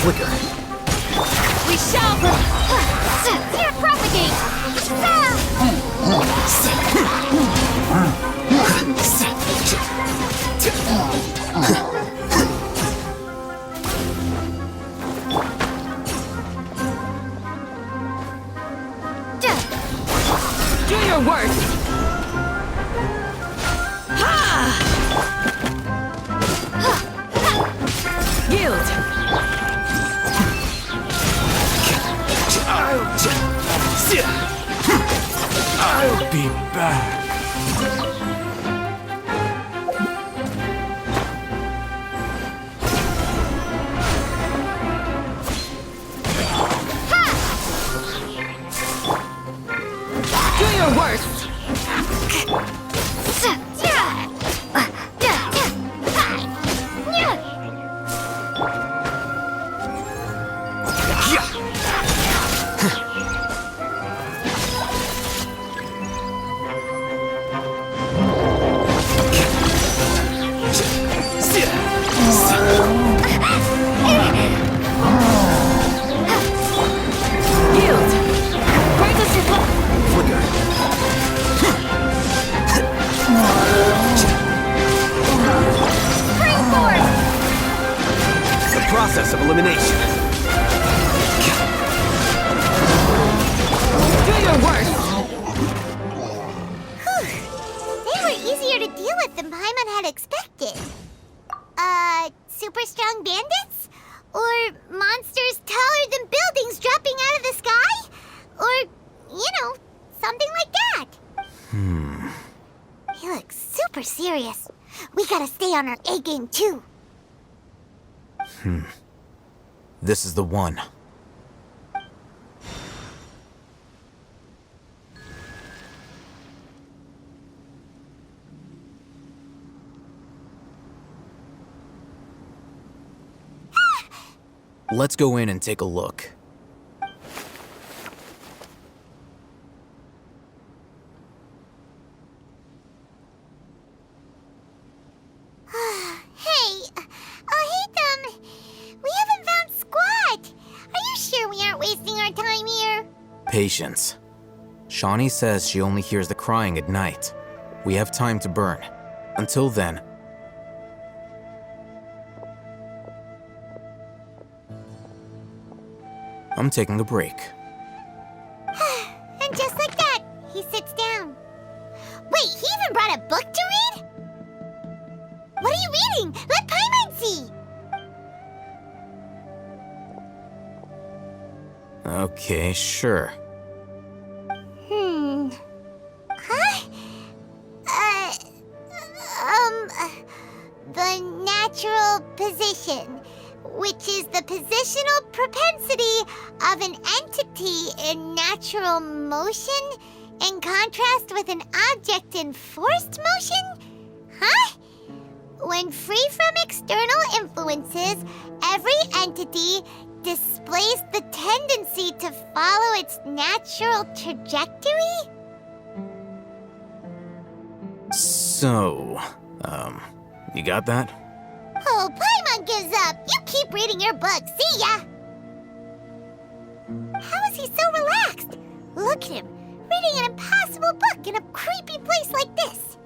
Flicker. We shall propagate. Do your worst. Yield. I'll be back. Do your worst. Yield. Flicker. Spring force. The process of elimination. Do your worst. They were easier to deal with than Paimon had expected. Super strong bandits? Or monsters taller than buildings dropping out of the sky? Or, something like that. He looks super serious. We gotta stay on our A game too. This is the one. Let's go in and take a look. Hey, we haven't found Squat. Are you sure we aren't wasting our time here? Patience. Shawnee says she only hears the crying at night. We have time to burn. Until then, I'm taking a break. And just like that, he sits down. Wait, he even brought a book to read? What are you reading? Let Paimon see! Okay, sure. Huh? The natural position, which is the positional propensity of an entity in natural motion in contrast with an object in forced motion? Huh? When free from external influences, every entity displays the tendency to follow its natural trajectory? So, you got that? Oh, Paimon gives up. You keep reading your book. See ya! How is he so relaxed? Look at him, reading an impossible book in a creepy place like this.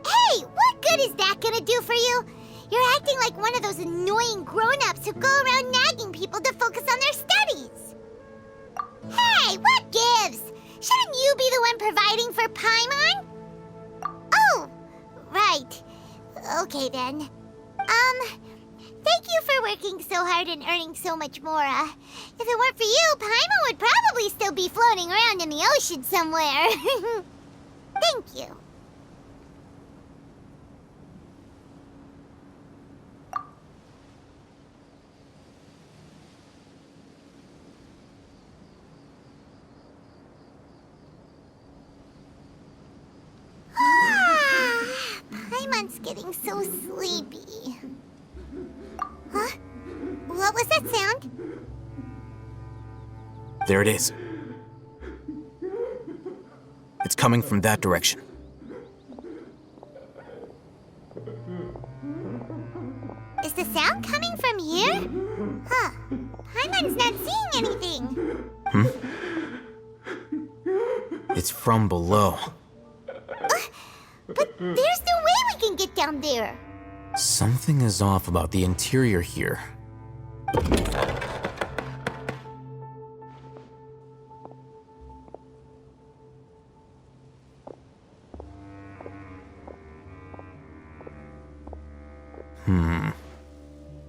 Hey, what good is that gonna do for you? You're acting like one of those annoying grown-ups who go around nagging people to focus on their studies. Hey, what gives? Shouldn't you be the one providing for Paimon? Oh, right. Okay then. Thank you for working so hard and earning so much more. If it weren't for you, Paimon would probably still be floating around in the ocean somewhere. Thank you. Paimon's getting so sleepy. Huh? What was that sound? There it is. It's coming from that direction. Is the sound coming from here? Huh. Paimon's not seeing anything. It's from below. But there's no way we can get down there. Something is off about the interior here.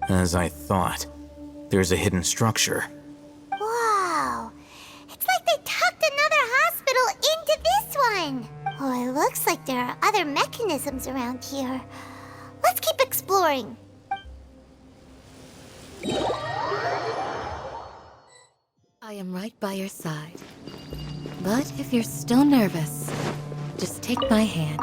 As I thought, there's a hidden structure. Wow. It's like they tucked another hospital into this one. Oh, it looks like there are other mechanisms around here. Let's keep exploring. I am right by your side. But if you're still nervous, just take my hand.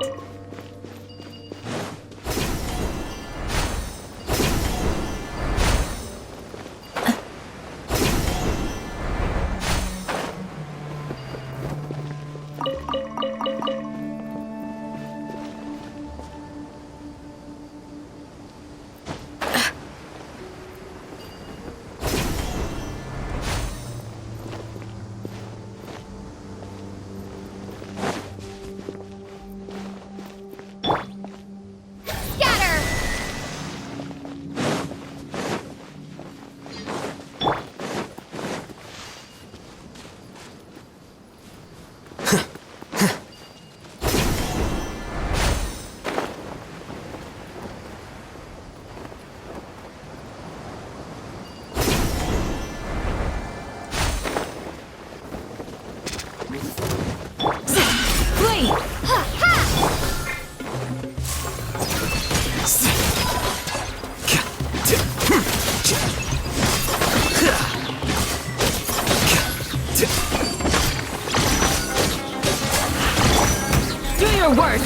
Do your worst!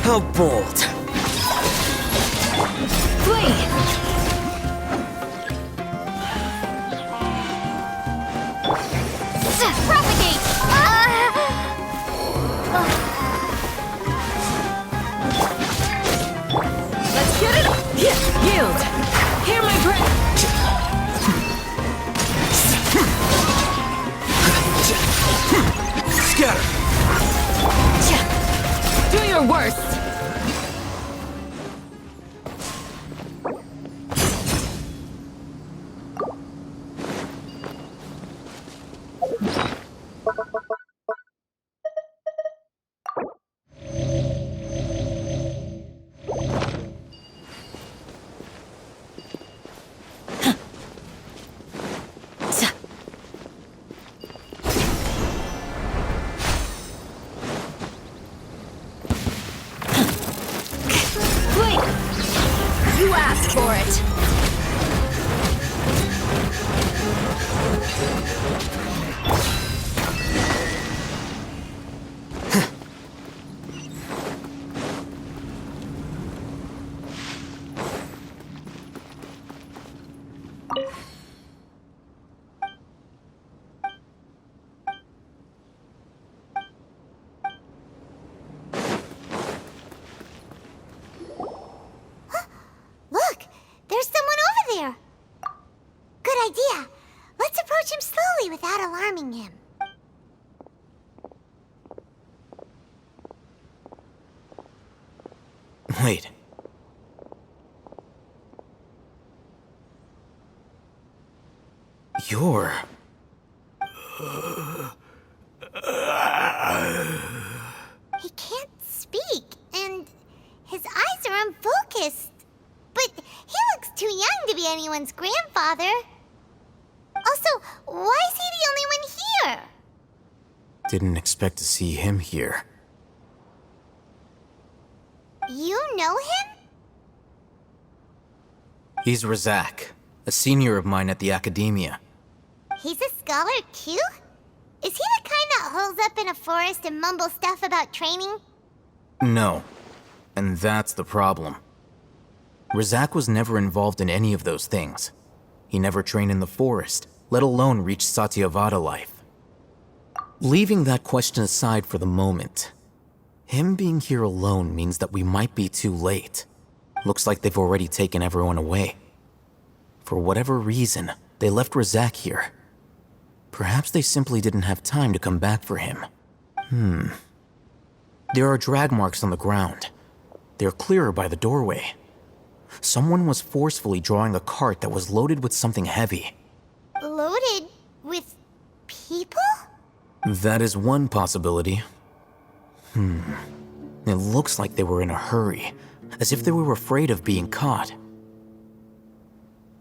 How bold! Flee! Propagate! Let's get it up! Yield! Hear my breath! Scatter! Do your worst! You asked for it! Look! There's someone over there! Good idea. Let's approach him slowly without alarming him. Wait. You're... He can't speak, and his eyes are unfocused. But he looks too young to be anyone's grandfather. Also, why is he the only one here? Didn't expect to see him here. You know him? He's Razak, a senior of mine at the academia. He's a scholar too? Is he the kind that holes up in a forest and mumbles stuff about training? No. And that's the problem. Razak was never involved in any of those things. He never trained in the forest, let alone reach Satyavada life. Leaving that question aside for the moment, Him being here alone means that we might be too late. Looks like they've already taken everyone away. For whatever reason, they left Razak here. Perhaps they simply didn't have time to come back for him. There are drag marks on the ground. They're clearer by the doorway. Someone was forcefully drawing a cart that was loaded with something heavy. Loaded with people? That is one possibility. It looks like they were in a hurry, as if they were afraid of being caught.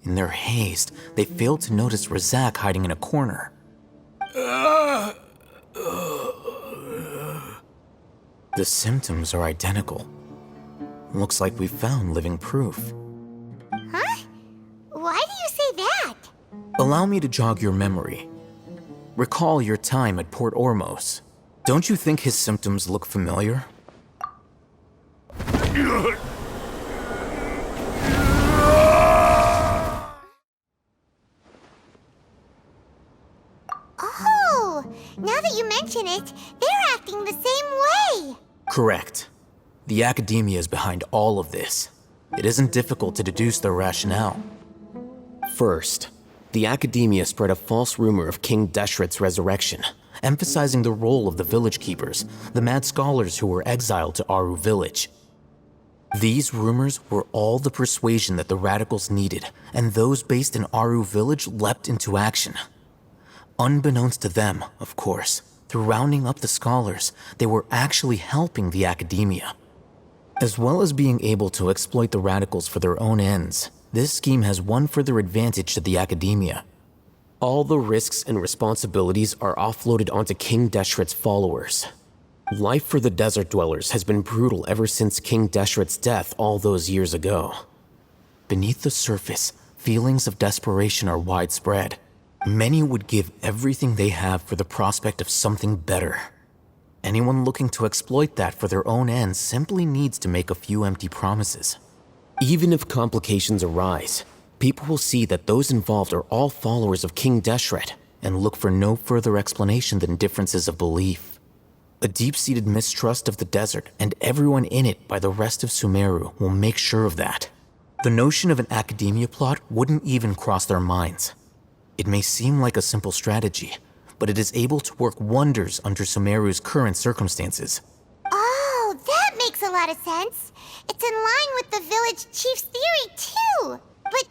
In their haste, they failed to notice Razak hiding in a corner. The symptoms are identical. Looks like we found living proof. Huh? Why do you say that? Allow me to jog your memory. Recall your time at Port Ormos. Don't you think his symptoms look familiar? Oh, now that you mention it, they're acting the same way. Correct. The academia is behind all of this. It isn't difficult to deduce their rationale. First, the academia spread a false rumor of King Deshret's resurrection, Emphasizing the role of the village keepers, the mad scholars who were exiled to Aru village. These rumors were all the persuasion that the radicals needed, and those based in Aru village leapt into action. Unbeknownst to them, of course, through rounding up the scholars, they were actually helping the academia. As well as being able to exploit the radicals for their own ends, this scheme has one further advantage to the academia. all the risks and responsibilities are offloaded onto King Deshret's followers. Life for the desert dwellers has been brutal ever since King Deshret's death all those years ago. Beneath the surface, feelings of desperation are widespread. Many would give everything they have for the prospect of something better. Anyone looking to exploit that for their own ends simply needs to make a few empty promises. Even if complications arise, people will see that those involved are all followers of King Deshret, and look for no further explanation than differences of belief. A deep-seated mistrust of the desert and everyone in it by the rest of Sumeru will make sure of that. The notion of an academia plot wouldn't even cross their minds. It may seem like a simple strategy, but it is able to work wonders under Sumeru's current circumstances. Oh, that makes a lot of sense. It's in line with the village chief's theory, too. But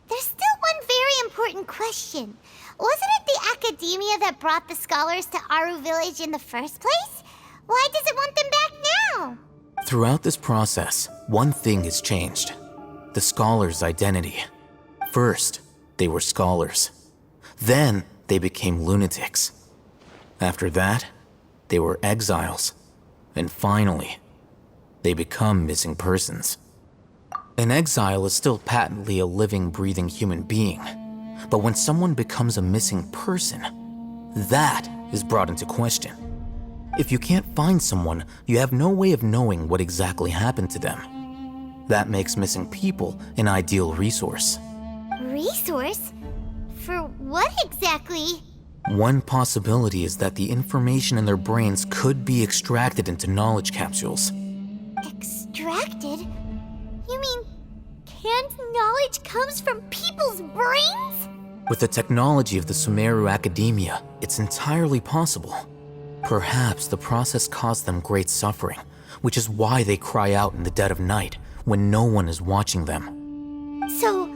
there's still one very important question. Wasn't it the academia that brought the scholars to Aru village in the first place? Why does it want them back now? Throughout this process, one thing has changed. The scholars' identity. First, they were scholars. Then, they became lunatics. After that, they were exiles. And finally, they become missing persons. An exile is still patently a living, breathing human being. But when someone becomes a missing person, that is brought into question. If you can't find someone, you have no way of knowing what exactly happened to them. That makes missing people an ideal resource. Resource? For what exactly? One possibility is that the information in their brains could be extracted into knowledge capsules. Extracted? You mean canned knowledge comes from people's brains? With the technology of the Sumeru Academia, it's entirely possible. Perhaps the process caused them great suffering, which is why they cry out in the dead of night when no one is watching them. So,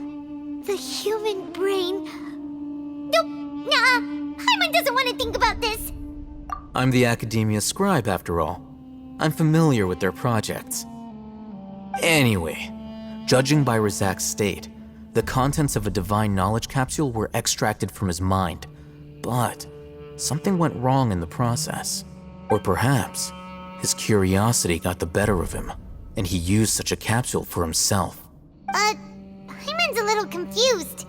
the human brain... Nope, nah, Hyman doesn't want to think about this. I'm the Academia scribe, after all. I'm familiar with their projects. Anyway, judging by Razak's state, the contents of a divine knowledge capsule were extracted from his mind. But something went wrong in the process. Or perhaps his curiosity got the better of him, and he used such a capsule for himself. Hyman's a little confused.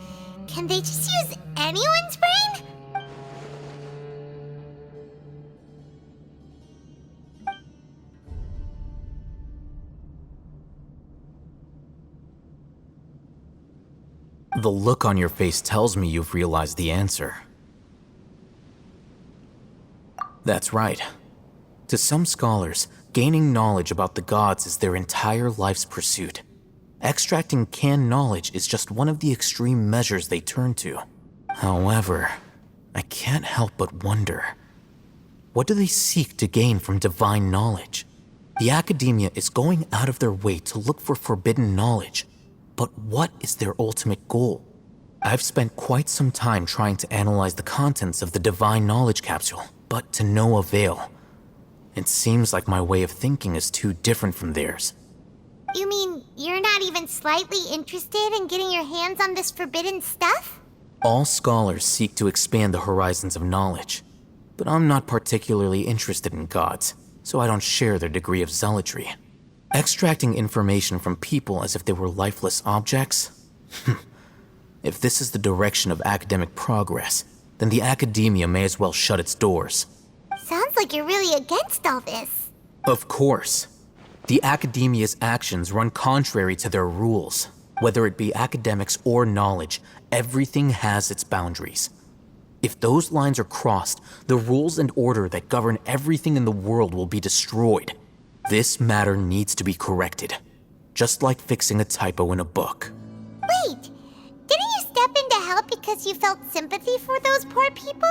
Can they just use anyone's brain? The look on your face tells me you've realized the answer. That's right. To some scholars, gaining knowledge about the gods is their entire life's pursuit. Extracting canned knowledge is just one of the extreme measures they turn to. However, I can't help but wonder, what do they seek to gain from divine knowledge? The academia is going out of their way to look for forbidden knowledge, but what is their ultimate goal? I've spent quite some time trying to analyze the contents of the divine knowledge capsule, but to no avail. It seems like my way of thinking is too different from theirs. You mean you're not even slightly interested in getting your hands on this forbidden stuff? All scholars seek to expand the horizons of knowledge, but I'm not particularly interested in gods, so I don't share their degree of zealotry. Extracting information from people as if they were lifeless objects? If this is the direction of academic progress, then the academia may as well shut its doors. Sounds like you're really against all this. Of course. The academia's actions run contrary to their rules. Whether it be academics or knowledge, everything has its boundaries. If those lines are crossed, the rules and order that govern everything in the world will be destroyed. This matter needs to be corrected, just like fixing a typo in a book. Wait, didn't you step in to help because you felt sympathy for those poor people?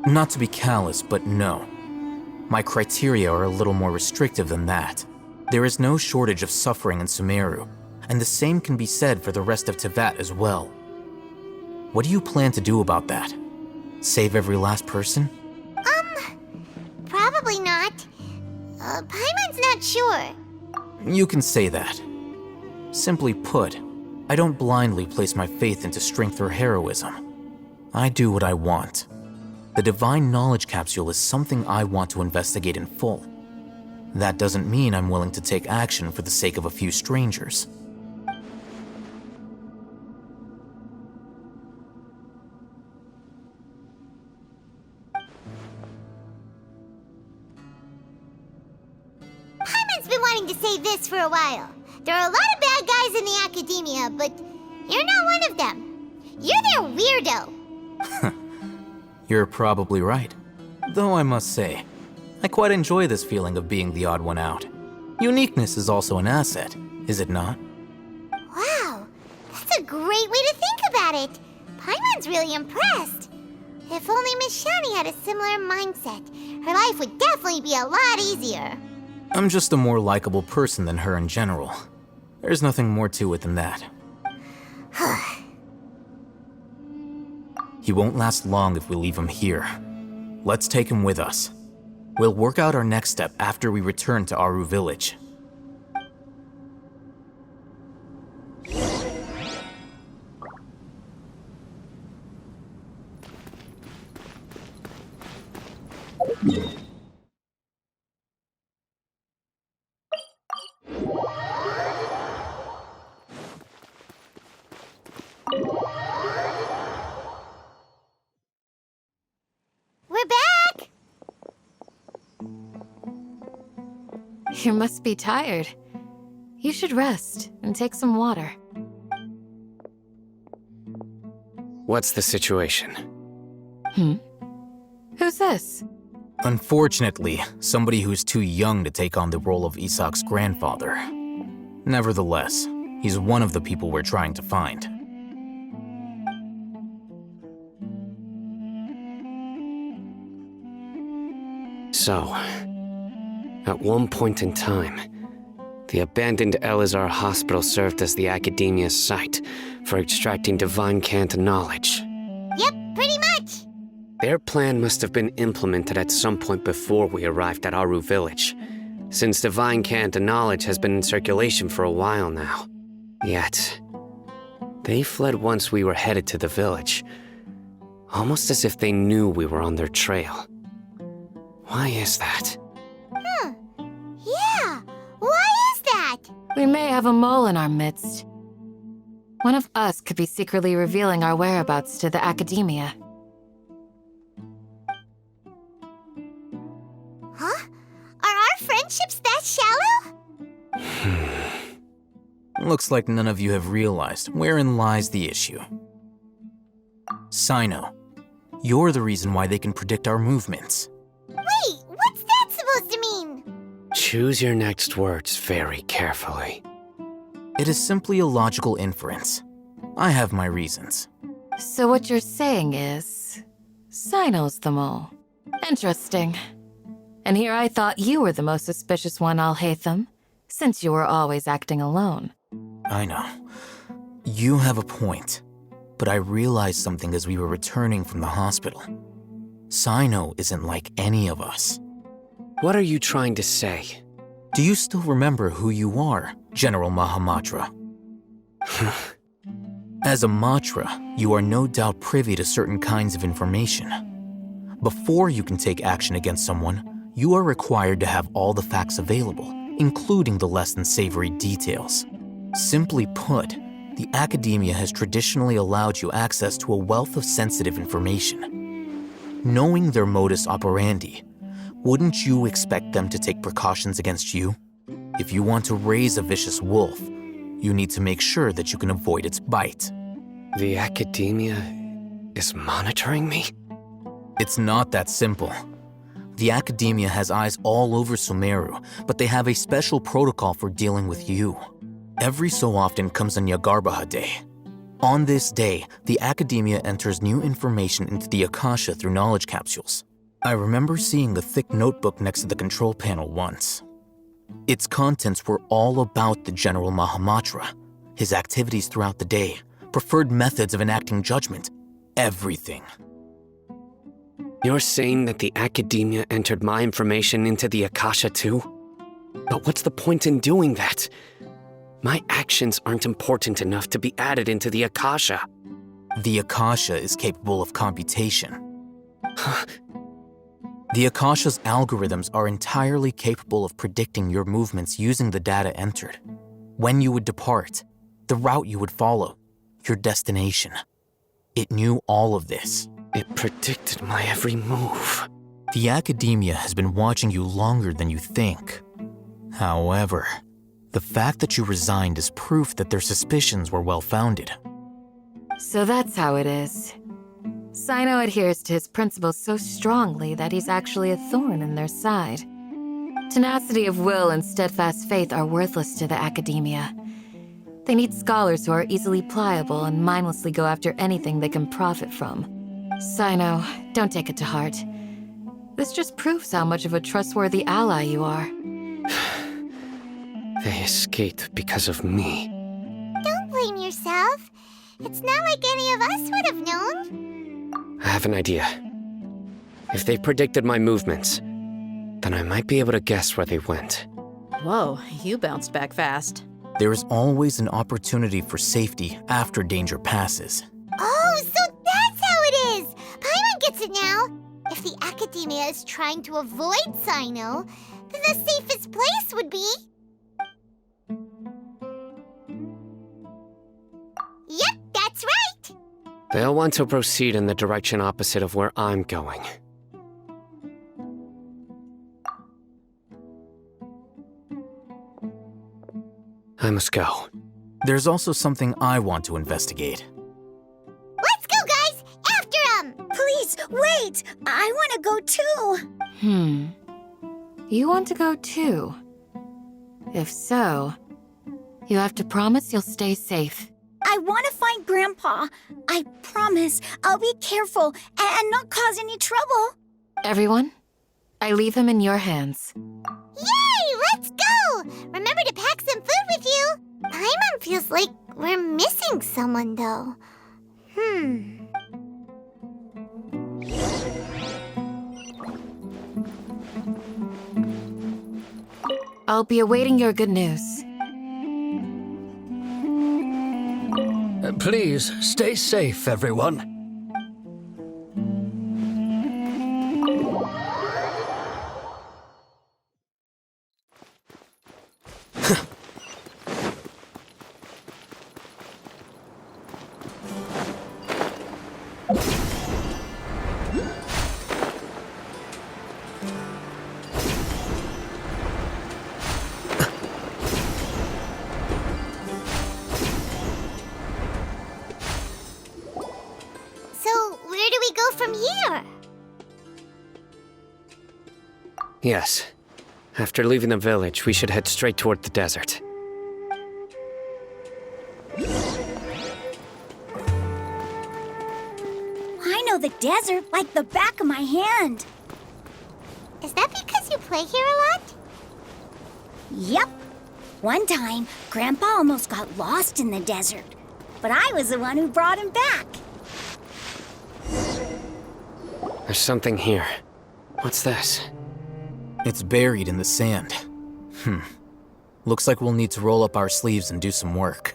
Not to be callous, but no. My criteria are a little more restrictive than that. There is no shortage of suffering in Sumeru, and the same can be said for the rest of Teyvat as well. What do you plan to do about that? Save every last person? Probably not. Paimon's not sure. You can say that. Simply put, I don't blindly place my faith into strength or heroism. I do what I want. The divine knowledge capsule is something I want to investigate in full. That doesn't mean I'm willing to take action for the sake of a few strangers. Paimon's been wanting to say this for a while. There are a lot of bad guys in the academia, but you're not one of them. You're their weirdo. You're probably right. Though I must say, I quite enjoy this feeling of being the odd one out. Uniqueness is also an asset, is it not? Wow, that's a great way to think about it. Paimon's really impressed. If only Miss Shani had a similar mindset, her life would definitely be a lot easier. I'm just a more likable person than her in general. There's nothing more to it than that. He won't last long if we leave him here. Let's take him with us. We'll work out our next step after we return to Aru Village. We're back! You must be tired. You should rest and take some water. What's the situation? Who's this? Unfortunately, somebody who's too young to take on the role of Isak's grandfather. Nevertheless, he's one of the people we're trying to find. So, at one point in time, the abandoned Eleazar Hospital served as the academia's site for extracting divine cant knowledge. Yep, pretty much. Their plan must have been implemented at some point before we arrived at Aru Village, since divine cant knowledge has been in circulation for a while now. Yet, they fled once we were headed to the village, almost as if they knew we were on their trail. Why is that? Yeah, why is that? We may have a mole in our midst. One of us could be secretly revealing our whereabouts to the academia. Huh? Are our friendships that shallow? Looks like none of you have realized wherein lies the issue. Sino, you're the reason why they can predict our movements. Wait, what's that supposed to mean? Choose your next words very carefully. It is simply a logical inference. I have my reasons. So what you're saying is, Sino's the mole. Interesting. And here I thought you were the most suspicious one, Alhaitham, since you were always acting alone. I know. You have a point. But I realized something as we were returning from the hospital. Sino isn't like any of us. What are you trying to say? Do you still remember who you are, General Mahamatra? As a Matra, you are no doubt privy to certain kinds of information. Before you can take action against someone, you are required to have all the facts available, including the less than savory details. Simply put, the academia has traditionally allowed you access to a wealth of sensitive information. Knowing their modus operandi, wouldn't you expect them to take precautions against you? If you want to raise a vicious wolf, you need to make sure that you can avoid its bite. The academia is monitoring me? It's not that simple. The academia has eyes all over Sumeru, but they have a special protocol for dealing with you. Every so often comes a Nyagarbaha Day. On this day, the academia enters new information into the Akasha through knowledge capsules. I remember seeing a thick notebook next to the control panel once. Its contents were all about the General Mahamatra, his activities throughout the day, preferred methods of enacting judgment, everything. You're saying that the academia entered my information into the Akasha too? But what's the point in doing that? My actions aren't important enough to be added into the Akasha. The Akasha is capable of computation. The Akasha's algorithms are entirely capable of predicting your movements using the data entered. When you would depart, the route you would follow, your destination. It knew all of this. It predicted my every move. The academia has been watching you longer than you think. However, the fact that you resigned is proof that their suspicions were well-founded. So that's how it is. Sino adheres to his principles so strongly that he's actually a thorn in their side. Tenacity of will and steadfast faith are worthless to the academia. They need scholars who are easily pliable and mindlessly go after anything they can profit from. Sino, don't take it to heart. This just proves how much of a trustworthy ally you are. They escaped because of me. Don't blame yourself. It's not like any of us would have known. I have an idea. If they predicted my movements, then I might be able to guess where they went. Whoa, you bounced back fast. There is always an opportunity for safety after danger passes. Oh, so that's how it is! Paimon gets it now! If the academia is trying to avoid Sino, then the safest place would be... Yep, that's right! They'll want to proceed in the direction opposite of where I'm going. I must go. There's also something I want to investigate. Let's go, guys! After him! Please, wait! I want to go too! You want to go too? If so, you have to promise you'll stay safe. I want to find Grandpa. I promise I'll be careful and not cause any trouble. Everyone, I leave him in your hands. Yay! Let's go! Remember to pack some food with you! Paimon feels like we're missing someone, though. I'll be awaiting your good news. Please, stay safe, everyone. So, where do we go from here? Yes. After leaving the village, we should head straight toward the desert. I know the desert like the back of my hand. Is that because you play here a lot? Yep. One time, Grandpa almost got lost in the desert, but I was the one who brought him back. There's something here. What's this? It's buried in the sand. Looks like we'll need to roll up our sleeves and do some work.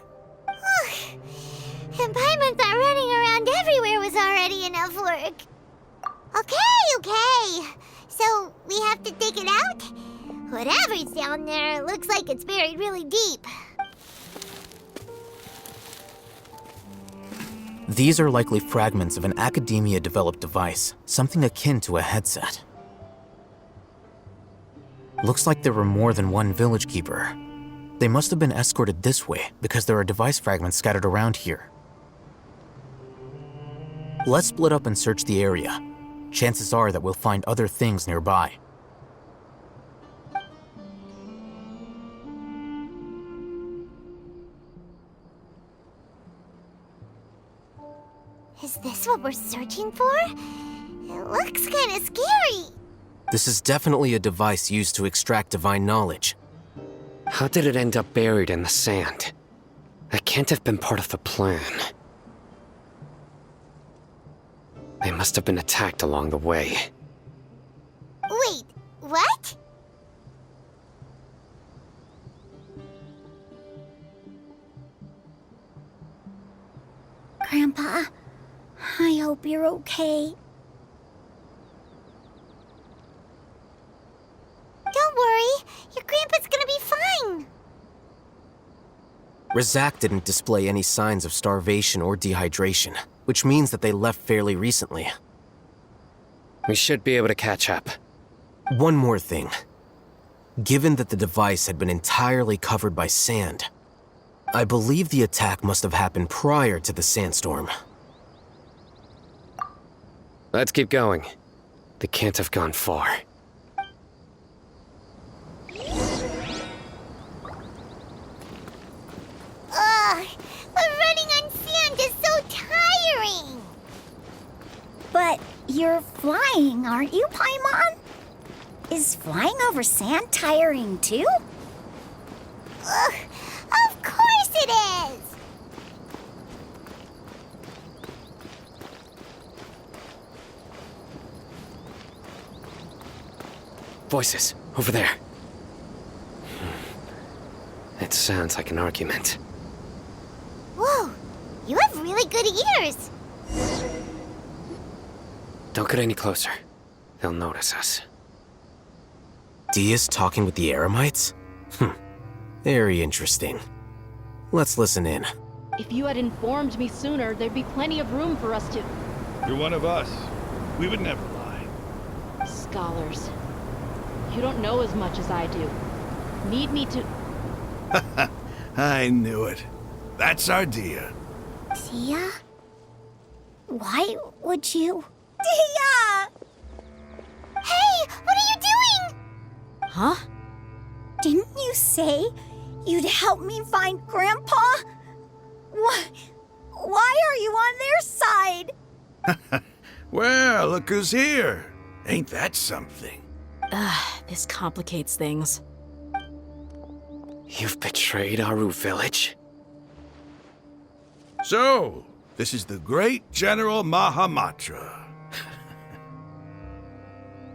And Paimon thought running around everywhere was already enough work. Okay. So, we have to dig it out? Whatever's down there looks like it's buried really deep. These are likely fragments of an academia-developed device, something akin to a headset. Looks like there were more than one village keeper. They must have been escorted this way because there are device fragments scattered around here. Let's split up and search the area. Chances are that we'll find other things nearby. Is this what we're searching for? It looks kind of scary. This is definitely a device used to extract divine knowledge. How did it end up buried in the sand? That can't have been part of the plan. They must have been attacked along the way. Wait, what? Grandpa, I hope you're okay. Don't worry, your grandpa's gonna be fine. Razak didn't display any signs of starvation or dehydration, which means that they left fairly recently. We should be able to catch up. One more thing. Given that the device had been entirely covered by sand, I believe the attack must have happened prior to the sandstorm. Let's keep going. They can't have gone far. Ugh, but running on sand is so tiring. But you're flying, aren't you, Paimon? Is flying over sand tiring too? Ugh, of course it is. Voices, over there. It sounds like an argument. Whoa, you have really good ears. Don't get any closer. They'll notice us. Dia's talking with the Eremites? Very interesting. Let's listen in. If you had informed me sooner, there'd be plenty of room for us to... You're one of us. We would never lie. Scholars. You don't know as much as I do. Need me to... I knew it. That's our Dia. Tia? Why would you... Tia! Hey, what are you doing? Huh? Didn't you say you'd help me find Grandpa? Why are you on their side? Well, look who's here. Ain't that something? This complicates things. You've betrayed Aru village? So, this is the great General Mahamatra.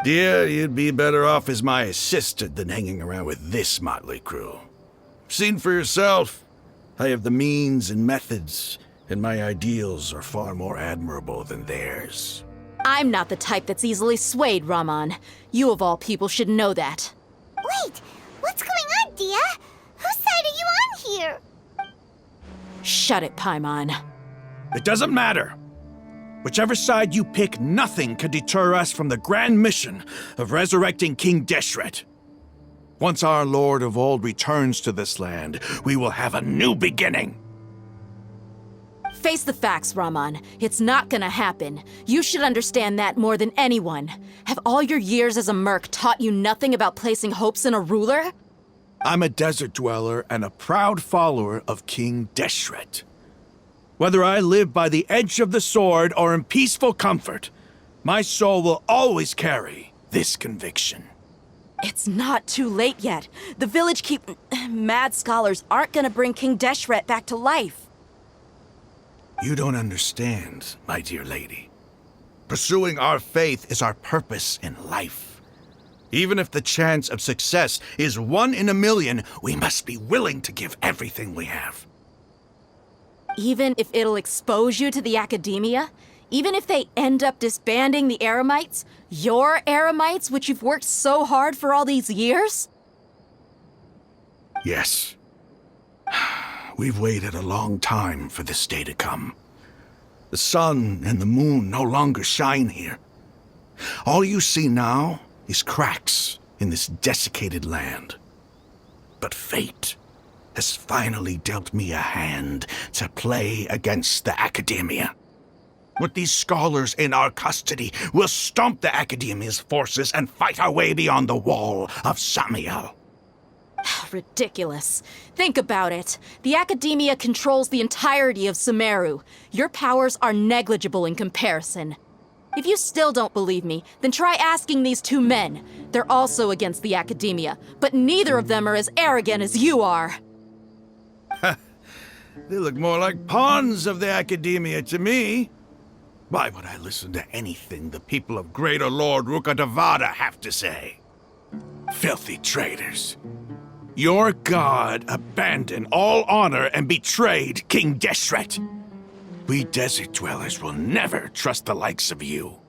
Dear, you'd be better off as my assistant than hanging around with this motley crew. Seen for yourself, I have the means and methods, and my ideals are far more admirable than theirs. I'm not the type that's easily swayed, Raman. You of all people should know that. Wait, what's going on, Dia? Whose side are you on here? Shut it, Paimon. It doesn't matter. Whichever side you pick, nothing can deter us from the grand mission of resurrecting King Deshret. Once our Lord of Old returns to this land, we will have a new beginning. Face the facts, Raman. It's not gonna happen. You should understand that more than anyone. Have all your years as a merc taught you nothing about placing hopes in a ruler? I'm a desert dweller and a proud follower of King Deshret. Whether I live by the edge of the sword or in peaceful comfort, my soul will always carry this conviction. It's not too late yet. The village mad scholars aren't gonna bring King Deshret back to life. You don't understand, my dear lady. Pursuing our faith is our purpose in life. Even if the chance of success is 1 in a million, we must be willing to give everything we have. Even if it'll expose you to the academia? Even if they end up disbanding the Eremites? Your Eremites, which you've worked so hard for all these years? Yes. We've waited a long time for this day to come. The sun and the moon no longer shine here. All you see now is cracks in this desiccated land. But fate has finally dealt me a hand to play against the academia. With these scholars in our custody, we'll stomp the academia's forces and fight our way beyond the wall of Samiel. Ridiculous. Think about it. The academia controls the entirety of Sumeru. Your powers are negligible in comparison. If you still don't believe me, then try asking these 2 men. They're also against the academia, but neither of them are as arrogant as you are. They look more like pawns of the academia to me. Why would I listen to anything the people of Greater Lord Rukkhadevada have to say? Filthy traitors. Your god abandoned all honor and betrayed King Deshret. We desert dwellers will never trust the likes of you.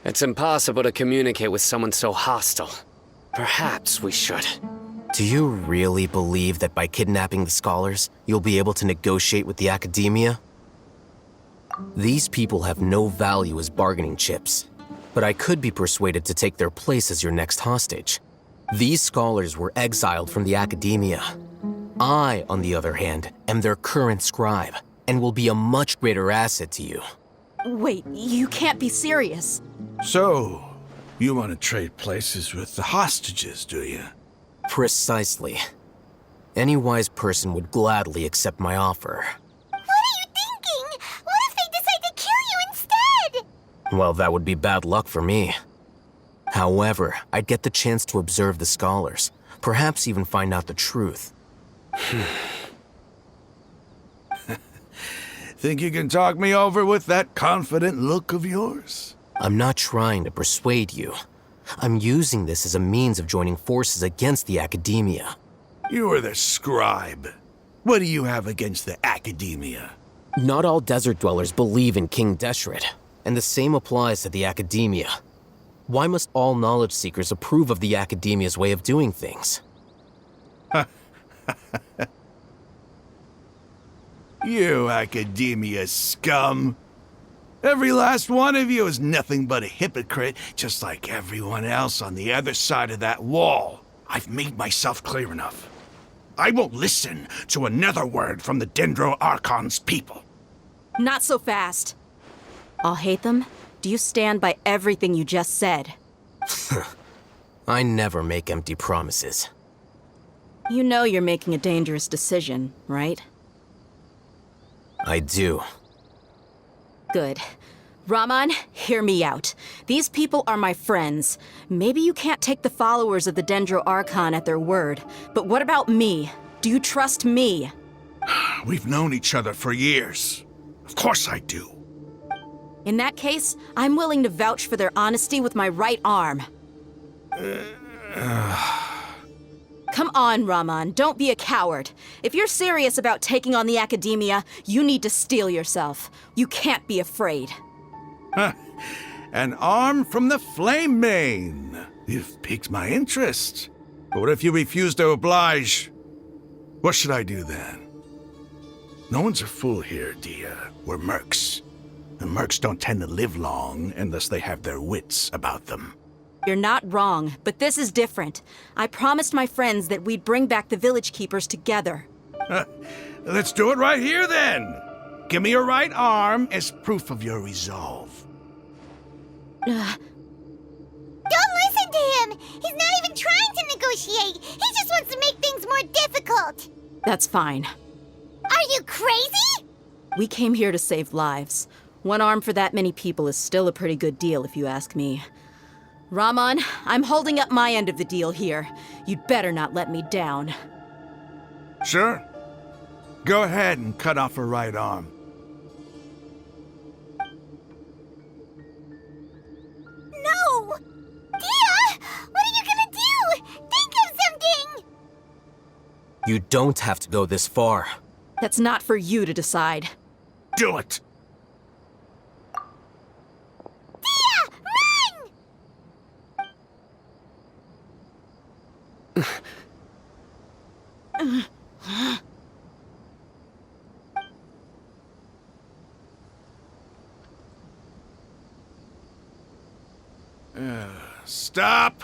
It's impossible to communicate with someone so hostile. Perhaps we should. Do you really believe that by kidnapping the scholars, you'll be able to negotiate with the academia? These people have no value as bargaining chips, but I could be persuaded to take their place as your next hostage. These scholars were exiled from the academia. I, on the other hand, am their current scribe, and will be a much greater asset to you. Wait, you can't be serious. So, you want to trade places with the hostages, do you? Precisely. Any wise person would gladly accept my offer. What are you thinking? What if they decide to kill you instead? Well, that would be bad luck for me. However, I'd get the chance to observe the scholars, perhaps even find out the truth. Think you can talk me over with that confident look of yours? I'm not trying to persuade you. I'm using this as a means of joining forces against the academia. You are the scribe. What do you have against the academia? Not all desert dwellers believe in King Deshret, and the same applies to the academia. Why must all knowledge seekers approve of the academia's way of doing things? You academia scum. Every last one of you is nothing but a hypocrite, just like everyone else on the other side of that wall. I've made myself clear enough. I won't listen to another word from the Dendro Archon's people. Not so fast. I'll hate them. Do you stand by everything you just said? I never make empty promises. You know you're making a dangerous decision, right? I do. Good. Raman, hear me out. These people are my friends. Maybe you can't take the followers of the Dendro Archon at their word, but what about me? Do you trust me? We've known each other for years. Of course I do. In that case, I'm willing to vouch for their honesty with my right arm. Come on, Raman, don't be a coward. If you're serious about taking on the academia, you need to steel yourself. You can't be afraid. An arm from the Flame Mane. You've piqued my interest. But what if you refuse to oblige? What should I do then? No one's a fool here, Dia. We're mercs. And mercs don't tend to live long unless they have their wits about them. You're not wrong, but this is different. I promised my friends that we'd bring back the village keepers together. Let's do it right here then. Give me your right arm as proof of your resolve. Don't listen to him! He's not even trying to negotiate! He just wants to make things more difficult! That's fine. Are you crazy? We came here to save lives. One arm for that many people is still a pretty good deal, if you ask me. Rahman, I'm holding up my end of the deal here. You'd better not let me down. Sure. Go ahead and cut off her right arm. No! Dia! What are you gonna do? Think of something! You don't have to go this far. That's not for you to decide. Do it! Dia! Run! Stop!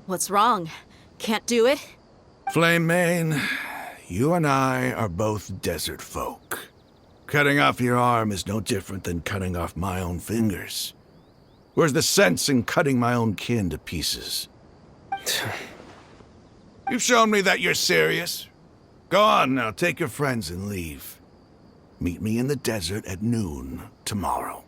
What's wrong? Can't do it? Flame Mane, you and I are both desert folk. Cutting off your arm is no different than cutting off my own fingers. Where's the sense in cutting my own kin to pieces? You've shown me that you're serious. Go on now, take your friends and leave. Meet me in the desert at noon tomorrow.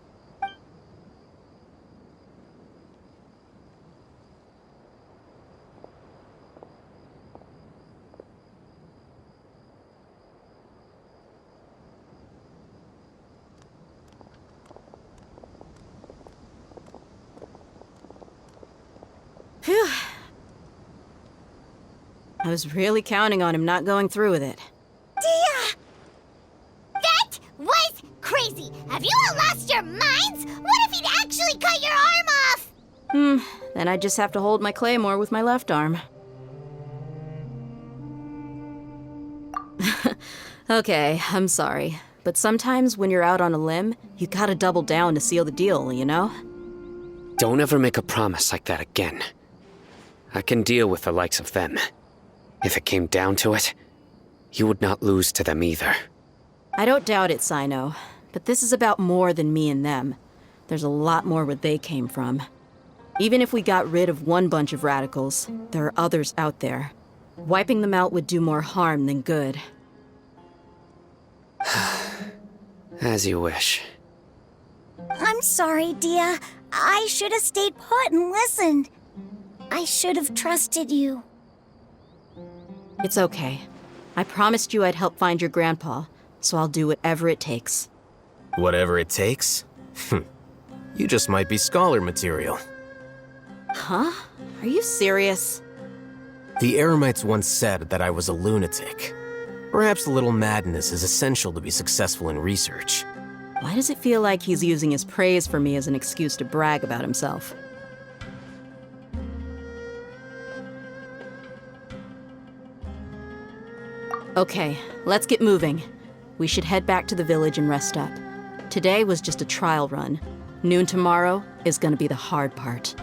Phew. I was really counting on him not going through with it. Dia! That was crazy! Have you all lost your minds? What if he'd actually cut your arm off? Then I just have to hold my claymore with my left arm. Okay, I'm sorry. But sometimes when you're out on a limb, you gotta double down to seal the deal, you know? Don't ever make a promise like that again. I can deal with the likes of them. If it came down to it, you would not lose to them either. I don't doubt it, Sino. But this is about more than me and them. There's a lot more where they came from. Even if we got rid of one bunch of radicals, there are others out there. Wiping them out would do more harm than good. As you wish. I'm sorry, Dia. I should have stayed put and listened. I should have trusted you. It's okay. I promised you I'd help find your grandpa, so I'll do whatever it takes. Whatever it takes? You just might be scholar material. Huh? Are you serious? The Eremites once said that I was a lunatic. Perhaps a little madness is essential to be successful in research. Why does it feel like he's using his praise for me as an excuse to brag about himself? Okay, let's get moving. We should head back to the village and rest up. Today was just a trial run. Noon tomorrow is gonna be the hard part.